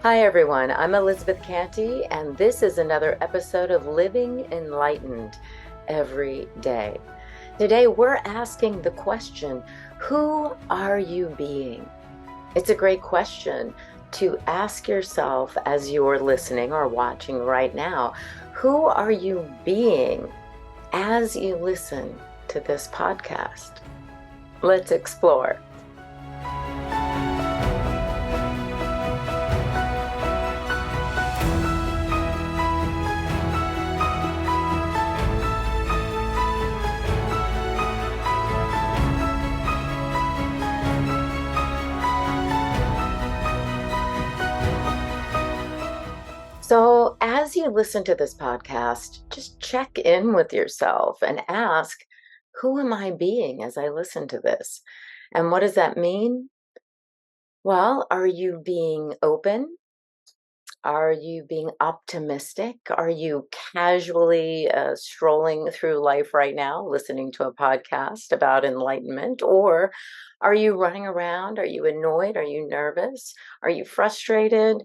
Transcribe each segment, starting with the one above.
Hi, everyone. I'm Elizabeth Cantey, and this is another episode of Living Enlightened Every Day. Today, we're asking the question, who are you being? It's a great question to ask yourself as you're listening or watching right now. Who are you being as you listen to this podcast? Let's explore. So, as you listen to this podcast, just check in with yourself and ask, who am I being as I listen to this? And what does that mean? Well, are you being open? Are you being optimistic? Are you casually strolling through life right now, listening to a podcast about enlightenment? Or are you running around? Are you annoyed? Are you nervous? Are you frustrated?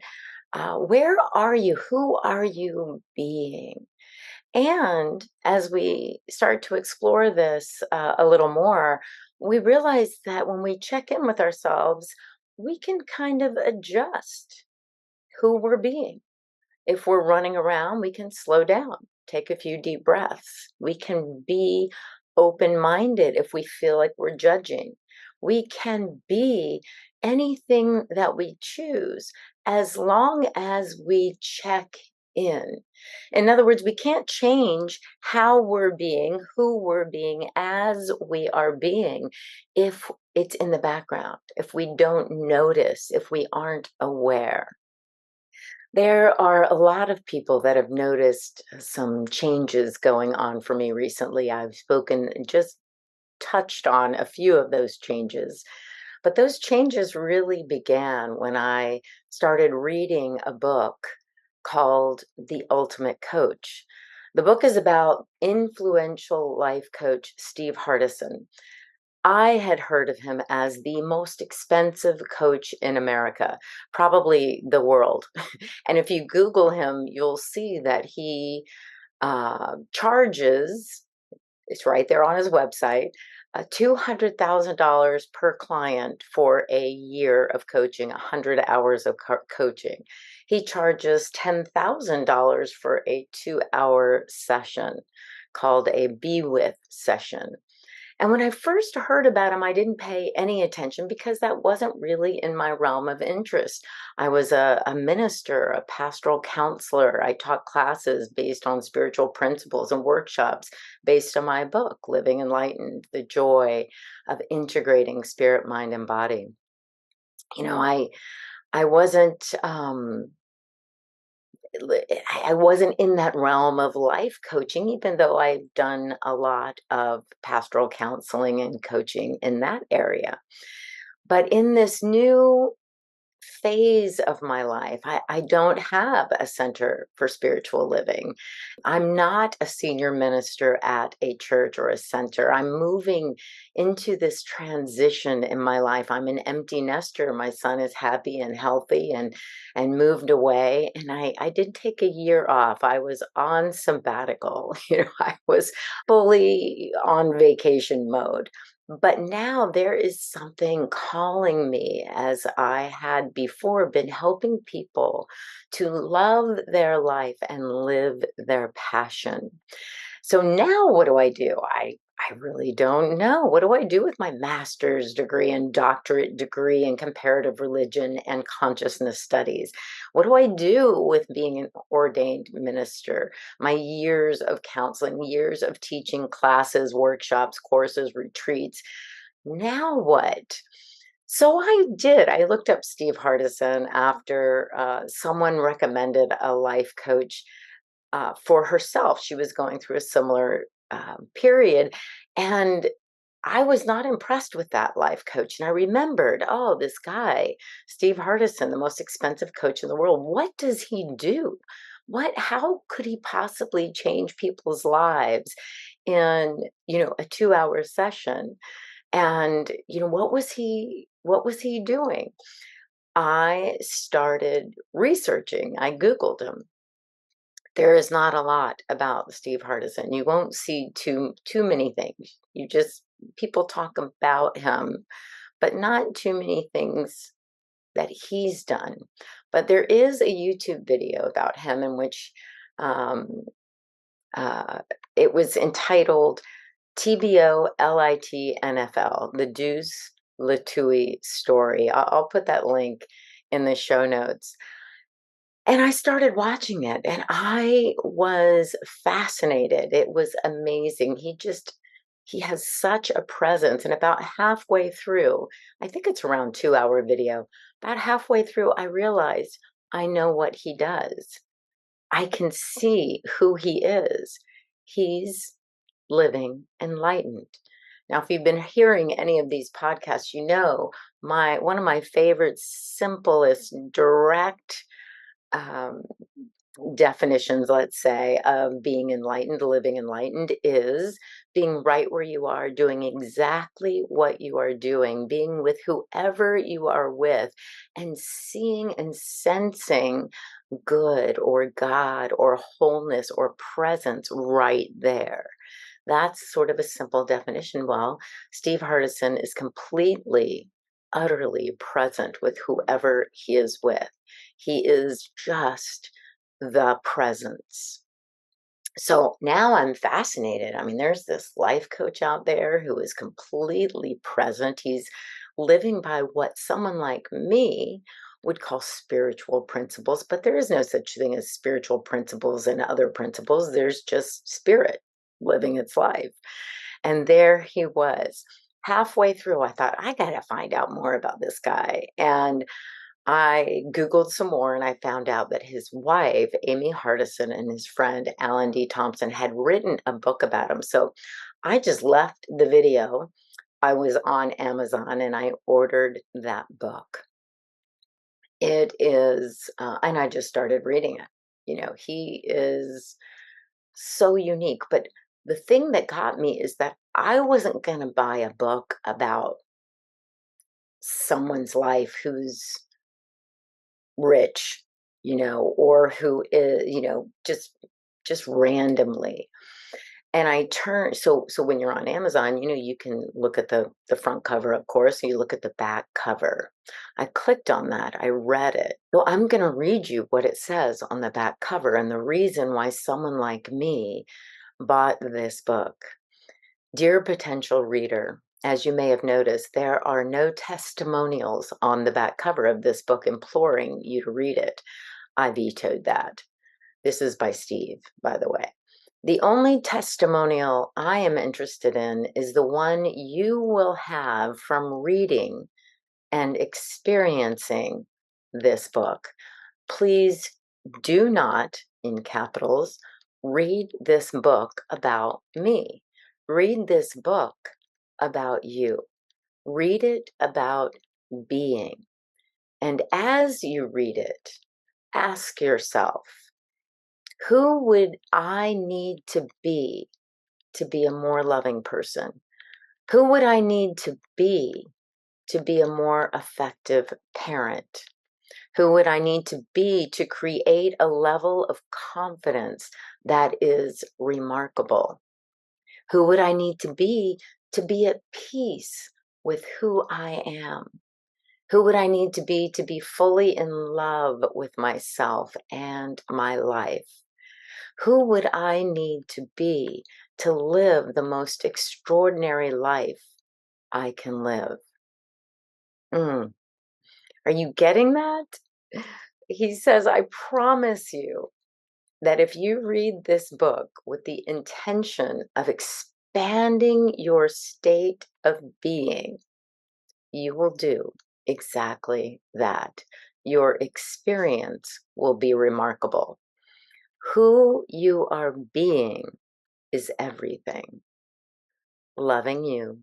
Where are you? Who are you being? And as we start to explore this a little more, we realize that when we check in with ourselves, we can kind of adjust who we're being. If we're running around, we can slow down, take a few deep breaths. We can be open minded if we feel like we're judging. We can be anything that we choose as long as we check in. In other words, we can't change how we're being, who we're being as we are being, if it's in the background, if we don't notice, if we aren't aware. There are a lot of people that have noticed some changes going on for me recently. I've spoken, just touched on a few of those changes, but those changes really began when I started reading a book called The Ultimate Coach. The book is about influential life coach Steve Hardison. I had heard of him as the most expensive coach in America, probably the world. And if you Google him, you'll see that he charges, it's right there on his website, $200,000 per client for a year of coaching, 100 hours of coaching. He charges $10,000 for a 2 hour session called a Be With session. And when I first heard about him, I didn't pay any attention because that wasn't really in my realm of interest. I was a minister, a pastoral counselor. I taught classes based on spiritual principles and workshops based on my book, Living Enlightened, The Joy of Integrating Spirit, Mind, and Body. You know, I wasn't I wasn't in that realm of life coaching, even though I've done a lot of pastoral counseling and coaching in that area. But in this new phase of my life, I don't have a center for spiritual living. I'm not a senior minister at a church or a center. I'm moving into this transition in my life. I'm an empty nester. My son is happy and healthy and moved away. And I did take a year off. I was on sabbatical. I was fully on vacation mode. But now there is something calling me, as I had before been helping people to love their life and live their passion. So now what do? I really don't know. What do I do with my master's degree and doctorate degree in comparative religion and consciousness studies? What do I do with being an ordained minister? My years of counseling, years of teaching classes, workshops, courses, retreats. Now what? So I did. I looked up Steve Hardison after someone recommended a life coach for herself. She was going through a similar period. And I was not impressed with that life coach. And I remembered, oh, this guy, Steve Hardison, the most expensive coach in the world, what does he do? How could he possibly change people's lives in, a 2 hour session? And, what was he doing? I started researching. I Googled him. There is not a lot about Steve Hardison. You won't see too many things. People talk about him, but not too many things that he's done. But there is a YouTube video about him in which um, uh, it was entitled TBO LIT NFL, the Deuce Latui story. I'll put that link in the show notes. And I started watching it and I was fascinated. It was amazing. He has such a presence. And about halfway through, I think it's around 2 hour video, about halfway through, I realized I know what he does. I can see who he is. He's living enlightened. Now, if you've been hearing any of these podcasts, you know one of my favorite, simplest, direct um, definitions, let's say, of being enlightened, living enlightened, is being right where you are, doing exactly what you are doing, being with whoever you are with, and seeing and sensing good or God or wholeness or presence right there. That's sort of a simple definition. Well, Steve Hardison is completely, utterly present with whoever he is with. He is just the presence. So now I'm fascinated. I mean, there's this life coach out there who is completely present. He's living by what someone like me would call spiritual principles, but there is no such thing as spiritual principles and other principles. There's just spirit living its life. And there he was. Halfway through, I thought, I got to find out more about this guy. And I Googled some more and I found out that his wife, Amy Hardison, and his friend, Alan D. Thompson, had written a book about him. So I just left the video. I was on Amazon and I ordered that book. It is, and I just started reading it. You know, he is so unique. But the thing that got me is that I wasn't going to buy a book about someone's life who's rich, or who is, just randomly. And I turn so when you're on Amazon, you can look at the front cover, of course, you look at the back cover. I clicked on that, I read it. So I'm going to read you what it says on the back cover and the reason why someone like me bought this book. Dear potential reader, as you may have noticed, there are no testimonials on the back cover of this book imploring you to read it. I vetoed that. This is by Steve, by the way. The only testimonial I am interested in is the one you will have from reading and experiencing this book. Please do not, in capitals, read this book about me. Read this book about you. Read it about being. And as you read it, ask yourself, who would I need to be a more loving person? Who would I need to be a more effective parent? Who would I need to be to create a level of confidence that is remarkable? Who would I need to be at peace with who I am? Who would I need to be fully in love with myself and my life? Who would I need to be to live the most extraordinary life I can live? Are you getting that? He says, I promise you that if you read this book with the intention of expanding your state of being, you will do exactly that. Your experience will be remarkable. Who you are being is everything. Loving you.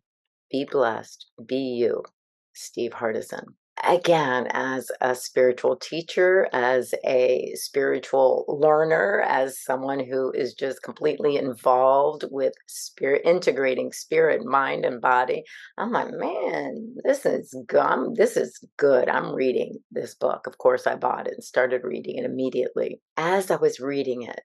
Be blessed. Be you. Steve Hardison. again, as a spiritual teacher, as a spiritual learner, as someone who is just completely involved with spirit, integrating spirit, mind, and body, I'm like, man, this is good. I'm reading this book. Of course, I bought it and started reading it immediately. As I was reading it,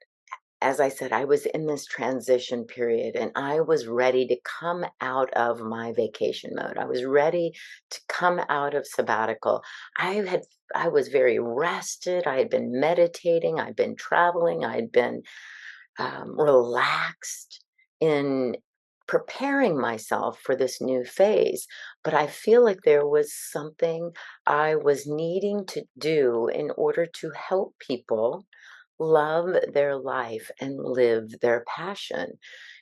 as I said, I was in this transition period and I was ready to come out of my vacation mode. I was ready to come out of sabbatical. I was very rested. I had been meditating. I'd been traveling. I'd been relaxed in preparing myself for this new phase. But I feel like there was something I was needing to do in order to help people love their life and live their passion.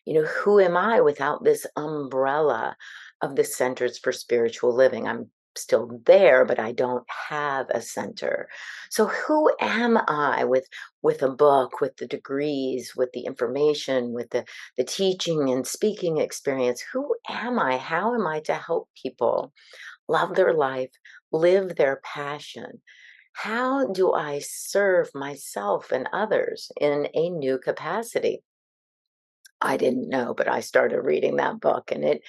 Who am I without this umbrella of the Centers for Spiritual Living? I'm still there, but I don't have a center. So who am I with a book, with the degrees, with the information, with the teaching and speaking experience? Who am I? How am I to help people love their life, live their passion? How do I serve myself and others in a new capacity? I didn't know, but I started reading that book and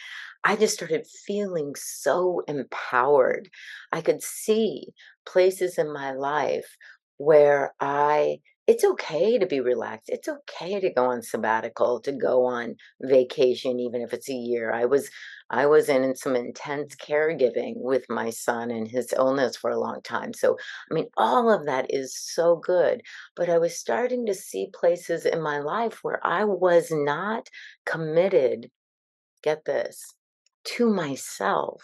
I just started feeling so empowered. I could see places in my life where it's okay to be relaxed. It's okay to go on sabbatical, to go on vacation, even if it's a year. I was in some intense caregiving with my son and his illness for a long time. So, I mean, all of that is so good, but I was starting to see places in my life where I was not committed, get this, to myself.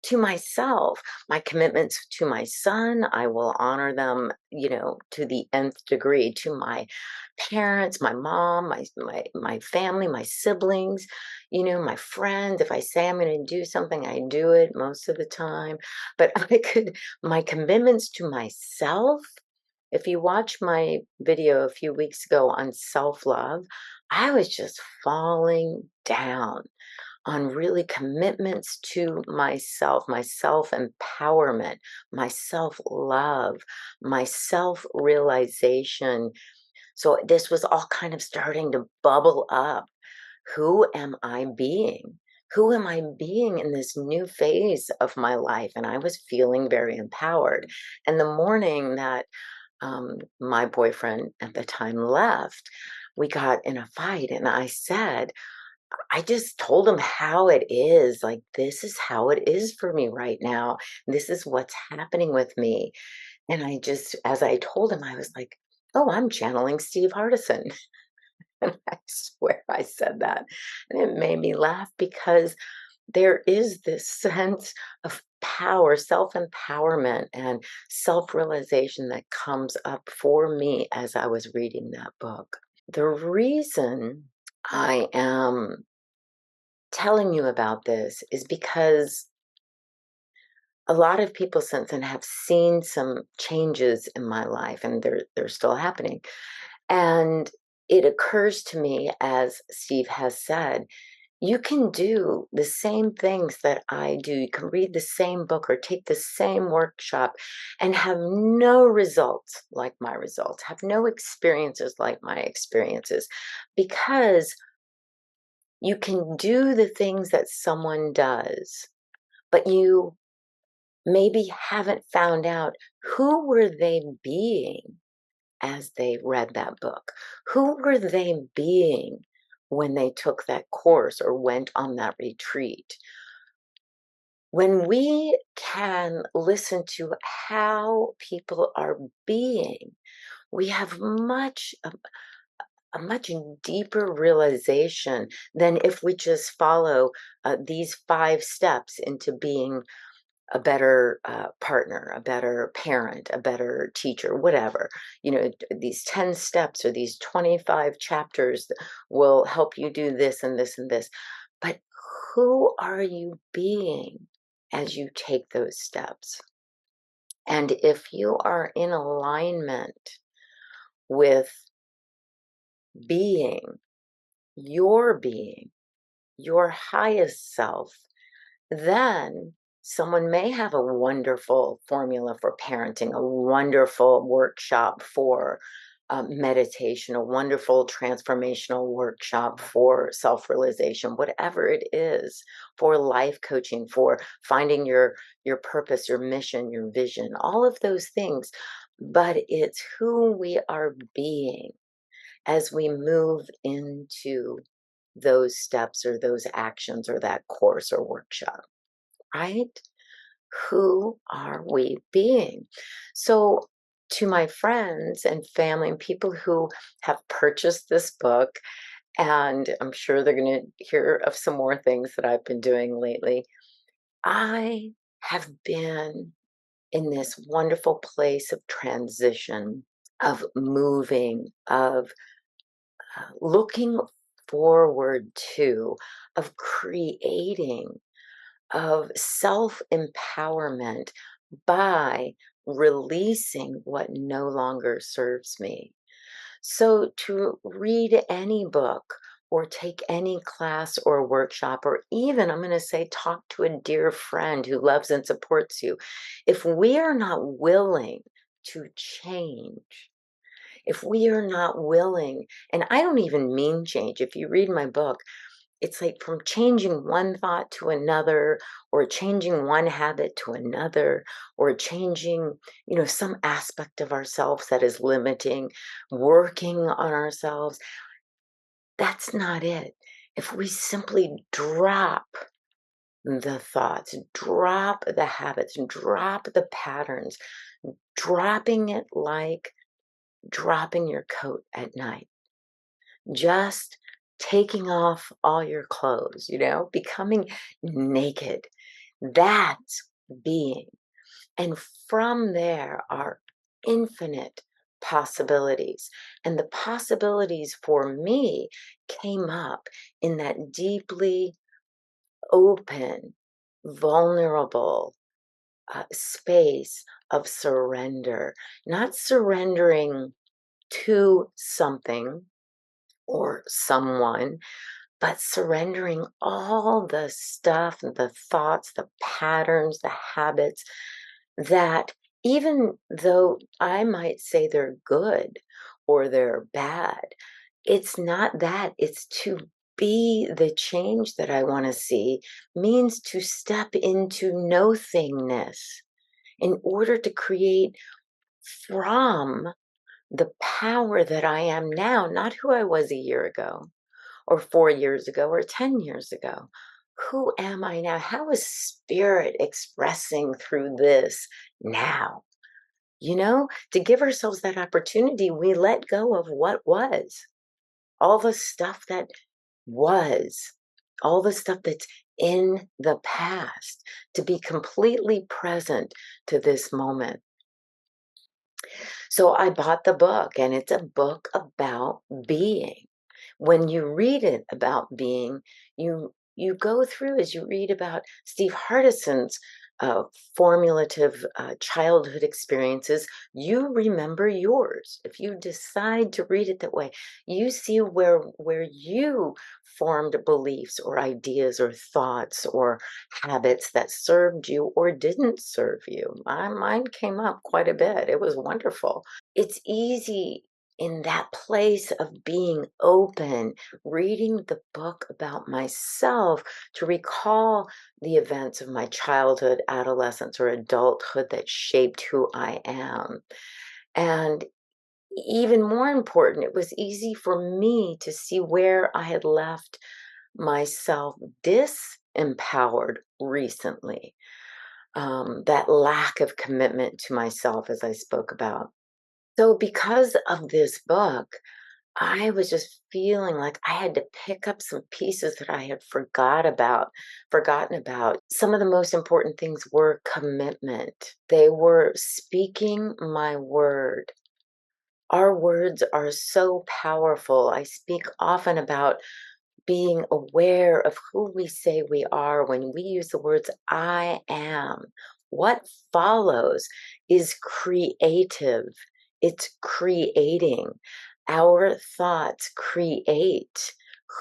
To myself, my commitments to my son, I will honor them, to the nth degree. To my parents, my mom, my family, my siblings, my friends. If I say I'm going to do something, I do it most of the time. But my commitments to myself, if you watch my video a few weeks ago on self-love, I was just falling down on really commitments to myself, my self-empowerment, my self-love, my self-realization. So this was all kind of starting to bubble up. Who am I being? Who am I being in this new phase of my life? And I was feeling very empowered. And the morning that my boyfriend at the time left, we got in a fight, and I just told him how it is. Like, this is how it is for me right now. This is what's happening with me. And as I told him, I was like, oh, I'm channeling Steve Hardison. And I swear I said that. And it made me laugh because there is this sense of power, self empowerment, and self realization that comes up for me as I was reading that book. The reason I am telling you about this is because a lot of people since then have seen some changes in my life, and they're still happening. And it occurs to me, as Steve has said, you can do the same things that I do. You can read the same book or take the same workshop and have no results like my results, have no experiences like my experiences, because you can do the things that someone does, but you maybe haven't found out who were they being as they read that book. Who were they being when they took that course or went on that retreat? When we can listen to how people are being, we have a much deeper realization than if we just follow these 5 steps into being a better partner, a better parent, a better teacher, whatever. These 10 steps or these 25 chapters will help you do this and this and this. But who are you being as you take those steps? And if you are in alignment with being, your highest self, then Someone may have a wonderful formula for parenting, a wonderful workshop for meditation, a wonderful transformational workshop for self-realization, whatever it is, for life coaching, for finding your purpose, your mission, your vision, all of those things. But it's who we are being as we move into those steps or those actions or that course or workshop, right? Who are we being? So, to my friends and family and people who have purchased this book, and I'm sure they're going to hear of some more things that I've been doing lately, I have been in this wonderful place of transition, of moving, of looking forward to, of creating, of self empowerment by releasing what no longer serves me. So, to read any book or take any class or workshop, or even, I'm going to say, talk to a dear friend who loves and supports you, if we are not willing to change, if we are not willing, and I don't even mean change, if you read my book, it's like from changing one thought to another, or changing one habit to another, or changing, some aspect of ourselves that is limiting, working on ourselves. That's not it. If we simply drop the thoughts, drop the habits, drop the patterns, dropping it like dropping your coat at night, just taking off all your clothes, becoming naked. That's being. And from there are infinite possibilities. And the possibilities for me came up in that deeply open, vulnerable space of surrender, not surrendering to something or someone, but surrendering all the stuff, the thoughts, the patterns, the habits that, even though I might say they're good or they're bad, it's not that. It's to be the change that I want to see, means to step into no thingness in order to create from the power that I am now, not who I was a year ago or 4 years ago or 10 years ago. Who am I now? How is spirit expressing through this now? To give ourselves that opportunity, we let go of what was, all the stuff that was, all the stuff that's in the past, to be completely present to this moment. So I bought the book, and it's a book about being. When you read it about being, you go through, as you read about Steve Hardison's uh, formulative childhood experiences, you remember yours. If you decide to read it that way, you see where you formed beliefs or ideas or thoughts or habits that served you or didn't serve you. Mine came up quite a bit. It was wonderful. It's easy in that place of being open, reading the book about myself, to recall the events of my childhood, adolescence, or adulthood that shaped who I am. And even more important, it was easy for me to see where I had left myself disempowered recently. That lack of commitment to myself, as I spoke about. So, because of this book, I was just feeling like I had to pick up some pieces that I had forgotten about. Some of the most important things were commitment. They were speaking my word. Our words are so powerful. I speak often about being aware of who we say we are when we use the words I am. What follows is creative, it's creating. Our thoughts create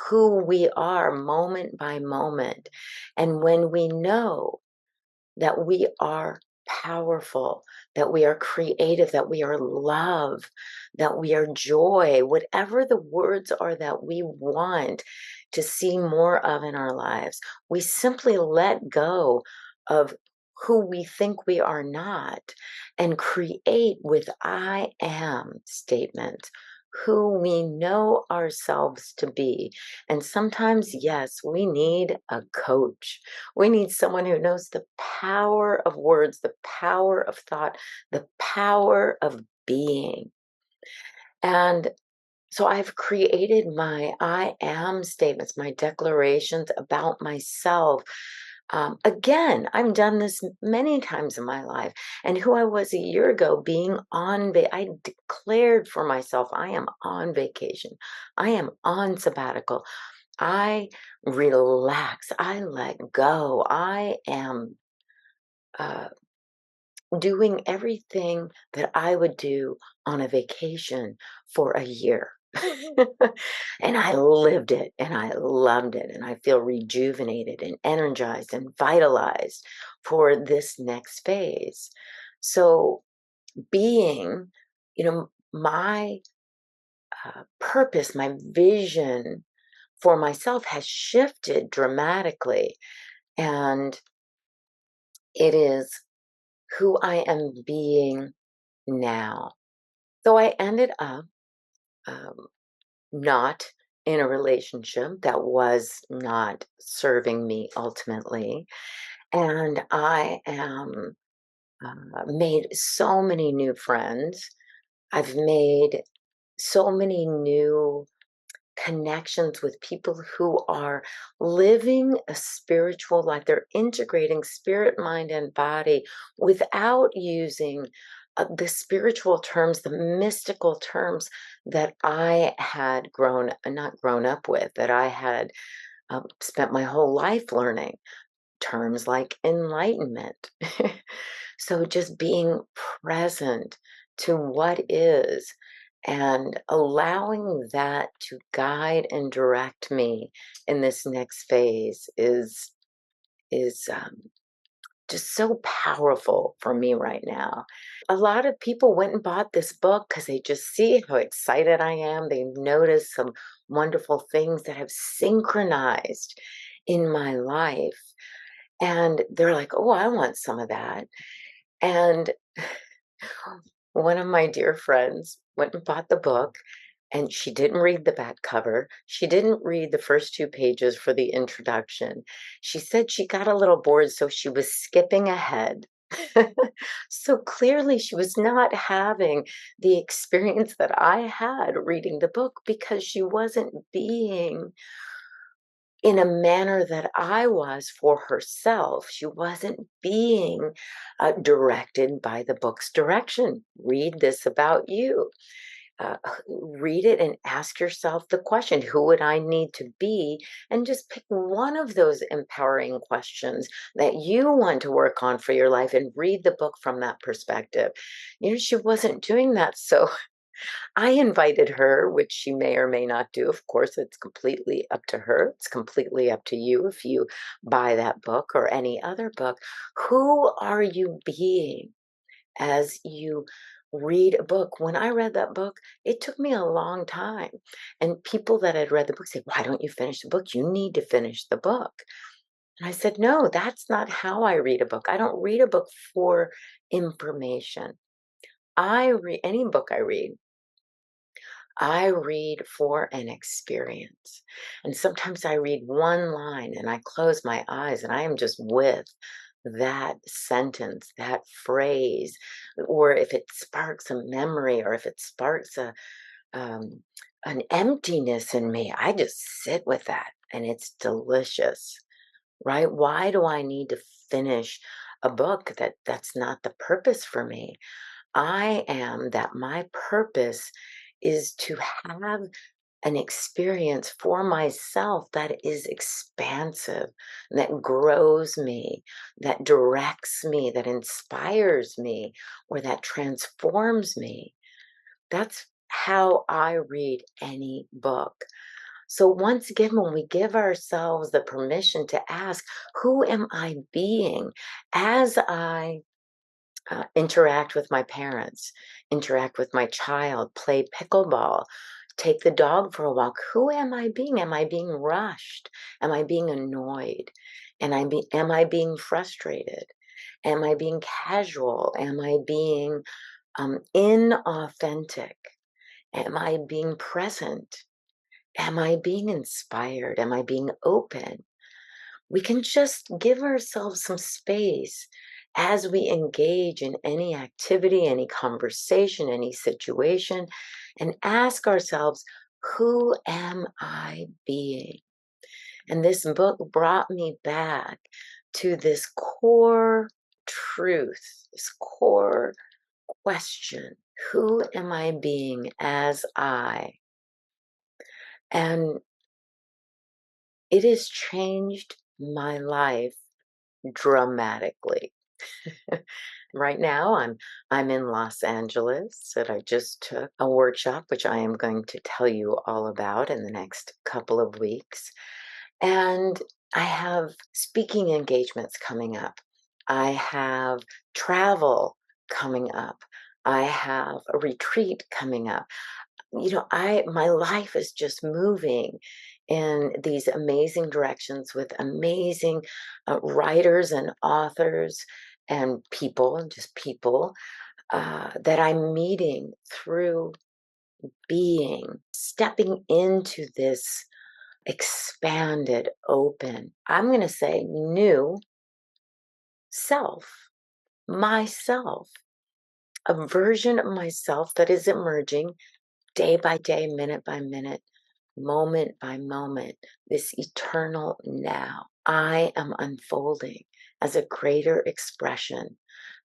who we are moment by moment. And when we know that we are powerful, that we are creative, that we are love, that we are joy, whatever the words are that we want to see more of in our lives. We simply let go of who we think we are not and create with I am statements who we know ourselves to be. And sometimes, yes, we need a coach. We need someone who knows the power of words, the power of thought, the power of being. And so I've created my I am statements, my declarations about myself. Again, I've done this many times in my life. And who I was a year ago, being I declared for myself, I am on vacation. I am on sabbatical. I relax. I let go. I am uh, doing everything that I would do on a vacation for a year. And I lived it and I loved it. And I feel rejuvenated and energized and vitalized for this next phase. So, being, my purpose, my vision for myself has shifted dramatically. And it is who I am being now. So I ended up um, not in a relationship that was not serving me ultimately. And I am made so many new friends. I've made so many new connections with people who are living a spiritual life. They're integrating spirit, mind, and body without using the spiritual terms, the mystical terms that I had not grown up with, that I had spent my whole life learning. Terms like enlightenment. So just being present to what is and allowing that to guide and direct me in this next phase is just so powerful for me right now. A lot of people went and bought this book because they just see how excited I am. They've noticed some wonderful things that have synchronized in my life. And they're like, oh, I want some of that. And one of my dear friends went and bought the book, and she didn't read the back cover. She didn't read the first 2 pages for the introduction. She said she got a little bored, so she was skipping ahead. So clearly, she was not having the experience that I had reading the book because she wasn't being in a manner that I was for herself. She wasn't being directed by the book's direction. Read this about you. Read it and ask yourself the question, who would I need to be? And just pick one of those empowering questions that you want to work on for your life and read the book from that perspective. She wasn't doing that. So I invited her, which she may or may not do. Of course, it's completely up to her. It's completely up to you if you buy that book or any other book. Who are you being as you read a book? When I read that book, it took me a long time. And people that had read the book said, why don't you finish the book? You need to finish the book. And I said, no, that's not how I read a book. I don't read a book for information. I read any book I read for an experience. And sometimes I read one line and I close my eyes and I am just with that sentence, that phrase, or if it sparks a memory or if it sparks um, an emptiness in me, I just sit with that and it's delicious, right? Why do I need to finish a book that's not the purpose for me? I am that my purpose is to have an experience for myself that is expansive, that grows me, that directs me, that inspires me, or that transforms me. That's how I read any book. So once again, when we give ourselves the permission to ask, who am I being as I interact with my parents, interact with my child, play pickleball, take the dog for a walk. Who am I being? Am I being rushed? Am I being annoyed? Am I being frustrated? Am I being casual? Am I being inauthentic? Am I being present? Am I being inspired? Am I being open? We can just give ourselves some space as we engage in any activity, any conversation, any situation, and ask ourselves, who am I being? And this book brought me back to this core truth, this core question. Who am I being as I? And it has changed my life dramatically. Right now, I'm in Los Angeles, and I just took a workshop, which I am going to tell you all about in the next couple of weeks. And I have speaking engagements coming up. I have travel coming up. I have a retreat coming up. My life is just moving in these amazing directions with amazing writers and authors and people that I'm meeting through being, stepping into this expanded, open, I'm going to say new self, myself, a version of myself that is emerging day by day, minute by minute, moment by moment, this eternal now. I am unfolding as a greater expression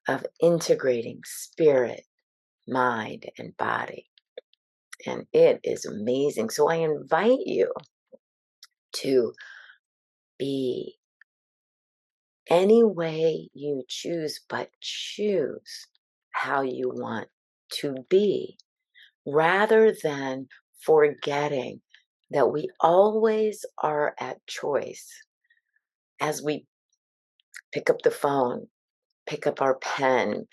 of integrating spirit, mind, and body. And it is amazing. So I invite you to be any way you choose, but choose how you want to be rather than forgetting that we always are at choice as we pick up the phone, pick up our pen,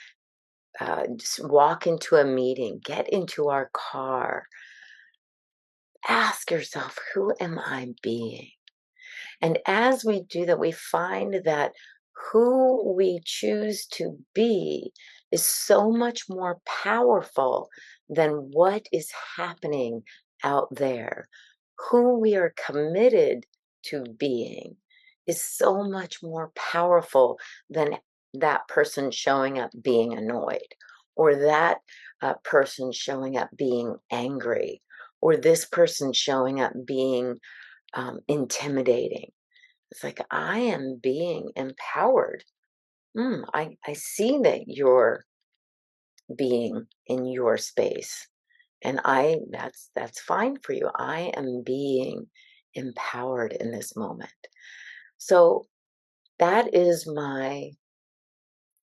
just walk into a meeting, get into our car. Ask yourself, who am I being? And as we do that, we find that who we choose to be is so much more powerful than what is happening out there. Who we are committed to being is so much more powerful than that person showing up being annoyed, or that person showing up being angry, or this person showing up being intimidating. It's like, I am being empowered. I see that you're being in your space, and that's fine for you. I am being empowered in this moment. So that is my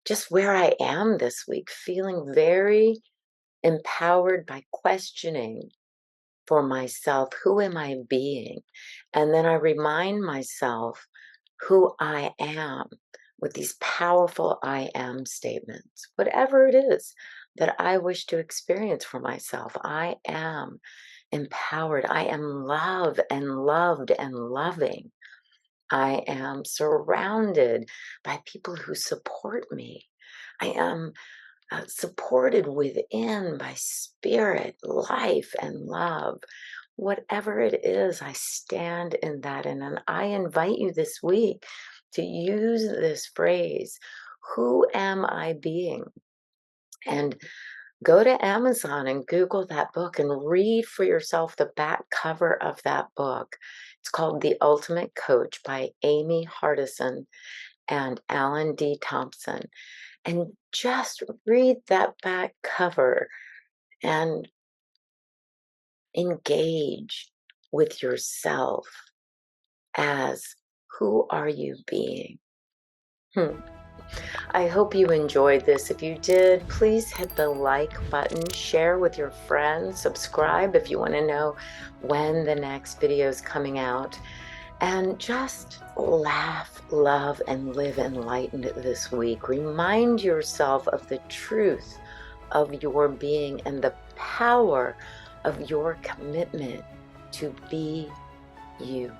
just where I am this week, feeling very empowered by questioning for myself, who am I being? And then I remind myself who I am with these powerful I am statements, whatever it is that I wish to experience for myself. I am empowered. I am love and loved and loving. I am surrounded by people who support me. I am supported within by spirit, life, and love. Whatever it is, I stand in that. And I invite you this week to use this phrase, who am I being? And go to Amazon and Google that book and read for yourself the back cover of that book. It's called The Ultimate Coach by Amy Hardison and Alan D. Thompson. And just read that back cover and engage with yourself as who are you being? Hmm. I hope you enjoyed this. If you did, please hit the like button, share with your friends, subscribe if you want to know when the next video is coming out. And just laugh, love, and live enlightened this week. Remind yourself of the truth of your being and the power of your commitment to be you.